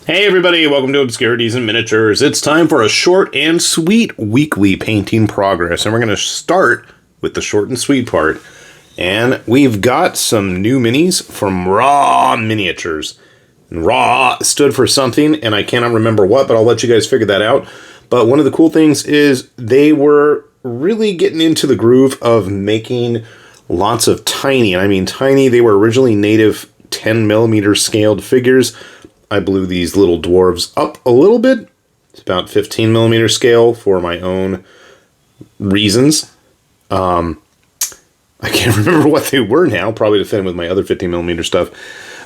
Hey everybody, welcome to Obscurities and Miniatures. It's time for a short and sweet weekly painting progress, and we're going to start with the short and sweet part. And we've got some new minis from Raw Miniatures. And Raw stood for something, and I cannot remember what, but I'll let you guys figure that out. But one of the cool things is they were really getting into the groove of making lots of tiny, and I mean tiny, they were originally native 10mm scaled figures. I blew these little dwarves up a little bit. It's about 15mm scale for my own reasons. I can't remember what they were now. Probably to fit in with my other 15mm stuff.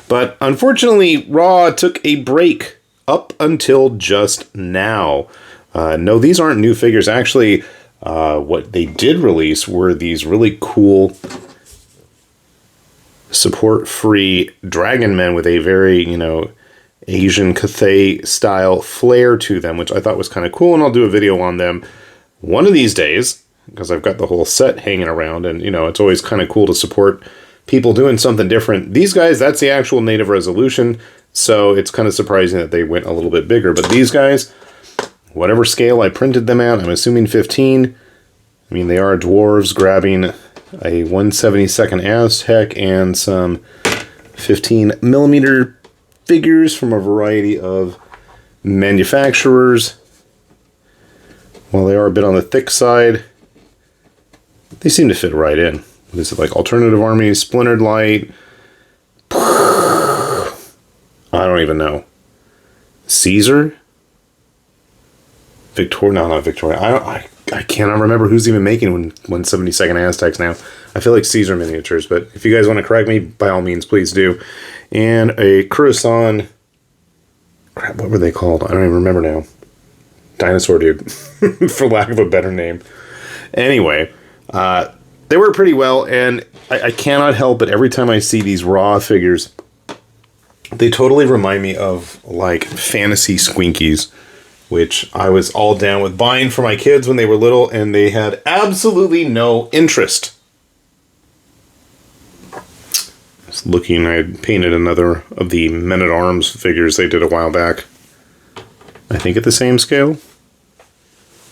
But unfortunately, Raw took a break up until just now. No, these aren't new figures. Actually, what they did release were these really cool support-free dragon men with a very, Asian Cathay style flair to them, which I thought was kind of cool, and I'll do a video on them one of these days, because I've got the whole set hanging around, and, it's always kind of cool to support people doing something different. These guys, that's the actual native resolution, so it's kind of surprising that they went a little bit bigger, but these guys, whatever scale I printed them at, I'm assuming 15, I mean, they are dwarves grabbing a 1/72 Aztec and some 15mm figures from a variety of manufacturers. While they are a bit on the thick side, they seem to fit right in. This is like Alternative Armies, Splintered Light. I don't even know. Caesar? Victoria? No, not Victoria. I cannot remember who's even making 1/72 Aztecs now. I feel like Caesar miniatures, but if you guys want to correct me, by all means, please do. And a Curacao, crap, what were they called? I don't even remember now. Dinosaur dude, for lack of a better name. Anyway, they work pretty well, and I cannot help but every time I see these Raw figures, they totally remind me of, like, fantasy squinkies, which I was all down with buying for my kids when they were little, and they had absolutely no interest. Just looking, I had painted another of the Men-at-Arms figures they did a while back. I think at the same scale.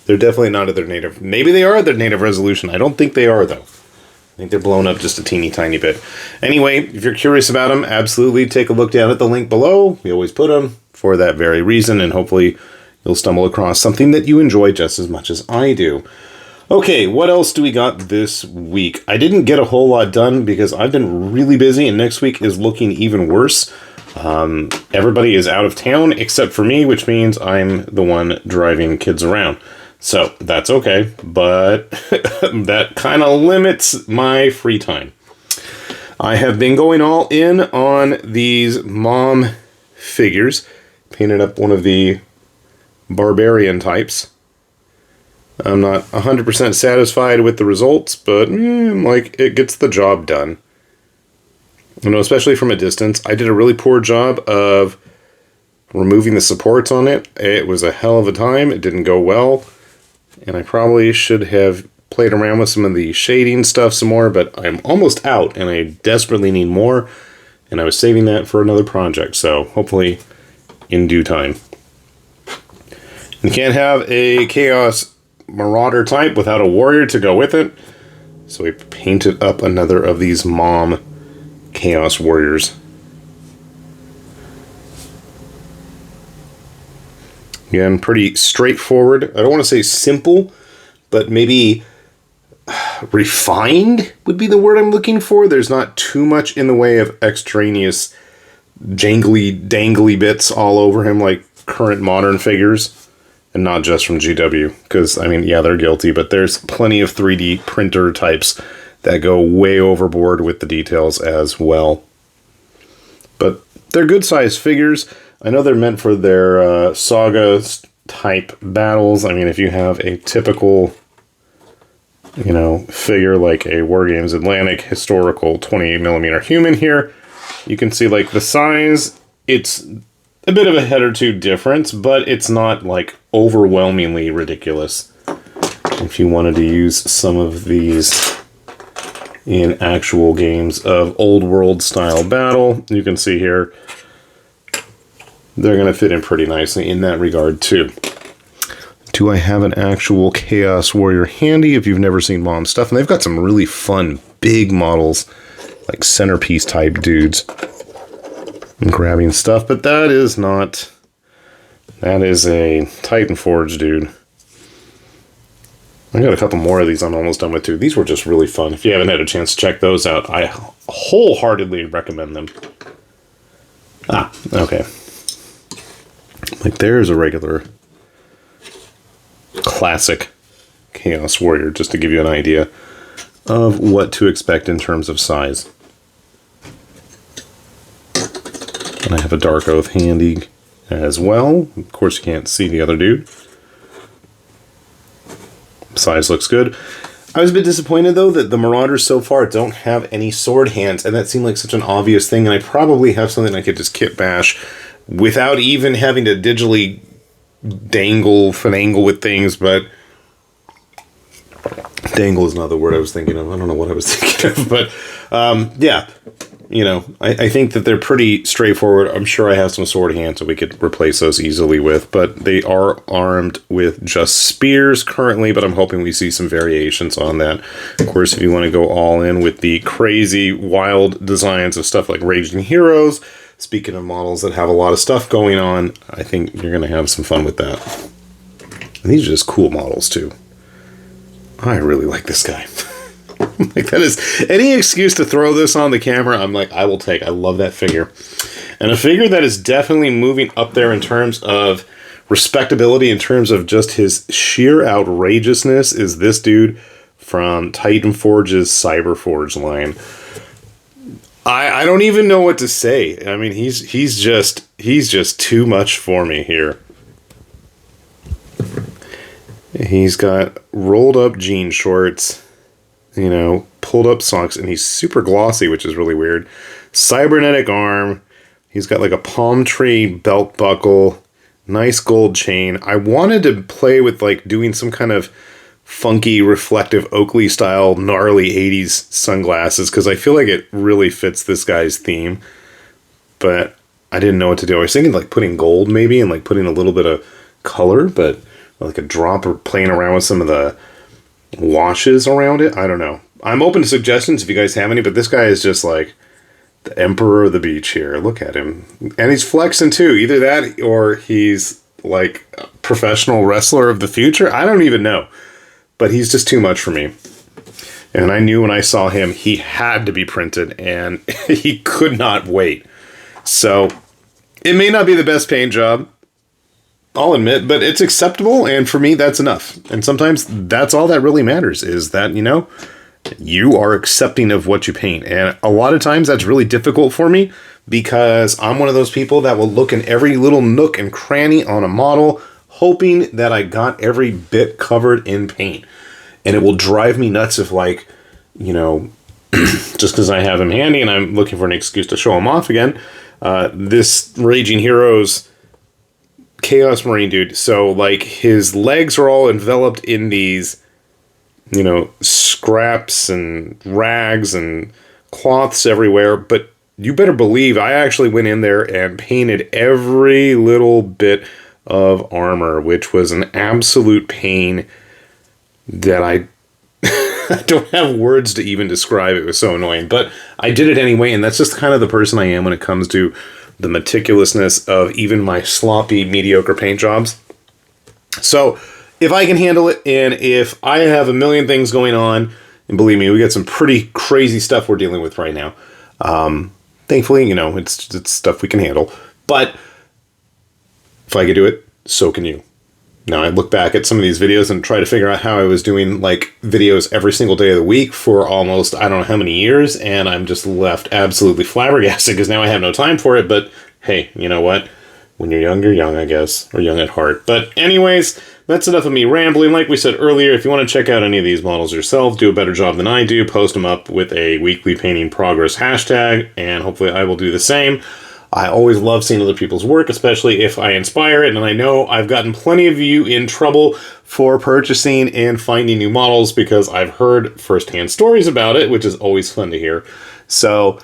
They're definitely not at their native... Maybe they are at their native resolution. I don't think they are, though. I think they're blown up just a teeny tiny bit. Anyway, if you're curious about them, absolutely take a look down at the link below. We always put them for that very reason, and hopefully you'll stumble across something that you enjoy just as much as I do. Okay, what else do we got this week? I didn't get a whole lot done because I've been really busy, and next week is looking even worse. Everybody is out of town except for me, which means I'm the one driving kids around. So that's okay, but that kind of limits my free time. I have been going all in on these mom figures. Painted up one of the barbarian types. I'm not 100% satisfied with the results, but it gets the job done. Especially from a distance. I did a really poor job of removing the supports on it. It was a hell of a time. It didn't go well. And I probably should have played around with some of the shading stuff some more, but I'm almost out, and I desperately need more. And I was saving that for another project, so hopefully in due time. You can't have a Chaos Marauder type without a warrior to go with it. So we painted up another of these mom Chaos Warriors. Again, pretty straightforward. I don't want to say simple, but maybe refined would be the word I'm looking for. There's not too much in the way of extraneous jangly, dangly bits all over him like current modern figures. And not just from GW, because, I mean, yeah, they're guilty, but there's plenty of 3D printer types that go way overboard with the details as well. But they're good-sized figures. I know they're meant for their saga-type battles. I mean, if you have a typical, figure like a Wargames Atlantic historical 28mm human here, you can see, like, the size, it's a bit of a head or two difference, but it's not, like, overwhelmingly ridiculous. If you wanted to use some of these in actual games of old world style battle, you can see here they're going to fit in pretty nicely in that regard too. Do I have an actual Chaos Warrior handy if you've never seen Mom's stuff? And they've got some really fun, big models, like centerpiece type dudes. I'm grabbing stuff, but that is not... That is a Titan Forge dude. I got a couple more of these I'm almost done with too. These were just really fun. If you haven't had a chance to check those out, I wholeheartedly recommend them. Ah, okay. Like there's a regular classic Chaos Warrior, just to give you an idea of what to expect in terms of size. And I have a Dark Oath handy as well. Of course you can't see the other dude. Size looks good. I was a bit disappointed though that the Marauders so far don't have any sword hands, and that seemed like such an obvious thing, and I probably have something I could just kit bash without even having to digitally finagle with things, but dangle is not the word I was thinking of. I don't know what I was thinking of, but yeah, you know, I think that they're pretty straightforward. I'm sure I have some sword hands that we could replace those easily with, but they are armed with just spears currently, but I'm hoping we see some variations on that. Of course, if you want to go all in with the crazy, wild designs of stuff like Raging Heroes, speaking of models that have a lot of stuff going on, I think you're going to have some fun with that. And these are just cool models, too. I really like this guy. Like, that is any excuse to throw this on the camera, I'm like, I will take. I love that figure. And a figure that is definitely moving up there in terms of respectability, in terms of just his sheer outrageousness, is this dude from Titan Forge's Cyberforge line. I don't even know what to say. I mean, he's just too much for me here. He's got rolled up jean shorts, you know, pulled up socks, and he's super glossy, which is really weird. Cybernetic arm. He's got like a palm tree belt buckle, nice gold chain. I wanted to play with like doing some kind of funky, reflective Oakley style, gnarly 80s sunglasses, because I feel like it really fits this guy's theme. But I didn't know what to do. I was thinking like putting gold maybe, and like putting a little bit of color, but like a drop, or playing around with some of the washes around it. I don't know. I'm open to suggestions if you guys have any, but this guy is just like the emperor of the beach here. Look at him. And he's flexing too. Either that or he's like a professional wrestler of the future. I don't even know. But he's just too much for me. And I knew when I saw him, he had to be printed, and he could not wait. So it may not be the best paint job, I'll admit, but it's acceptable, and for me, that's enough. And sometimes that's all that really matters, is that, you know, you are accepting of what you paint. And a lot of times that's really difficult for me, because I'm one of those people that will look in every little nook and cranny on a model, hoping that I got every bit covered in paint. And it will drive me nuts if, like, you know, just because I have him handy and I'm looking for an excuse to show him off again, this Raging Heroes Chaos Marine dude, so like his legs are all enveloped in these, you know, scraps and rags and cloths everywhere, but you better believe I actually went in there and painted every little bit of armor, which was an absolute pain that I don't have words to even describe. It was so annoying, but I did it anyway, and that's just kind of the person I am when it comes to the meticulousness of even my sloppy, mediocre paint jobs. So if I can handle it, and if I have a million things going on, and believe me, we got some pretty crazy stuff we're dealing with right now. Thankfully, you know, it's stuff we can handle. But if I can do it, so can you. Now, I look back at some of these videos and try to figure out how I was doing, like, videos every single day of the week for almost, I don't know how many years, and I'm just left absolutely flabbergasted because now I have no time for it, but hey, you know what? When you're young, you're young, I guess, or young at heart. But anyways, that's enough of me rambling. Like we said earlier, if you want to check out any of these models yourself, do a better job than I do, post them up with a weekly painting progress hashtag, and hopefully I will do the same. I always love seeing other people's work, especially if I inspire it, and I know I've gotten plenty of you in trouble for purchasing and finding new models because I've heard firsthand stories about it, which is always fun to hear. So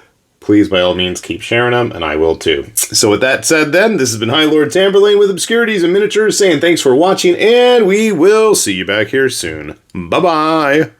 please, by all means, keep sharing them, and I will too. So with that said then, this has been High Lord Tamberlane with Obscurities and Miniatures saying thanks for watching, and we will see you back here soon. Bye-bye!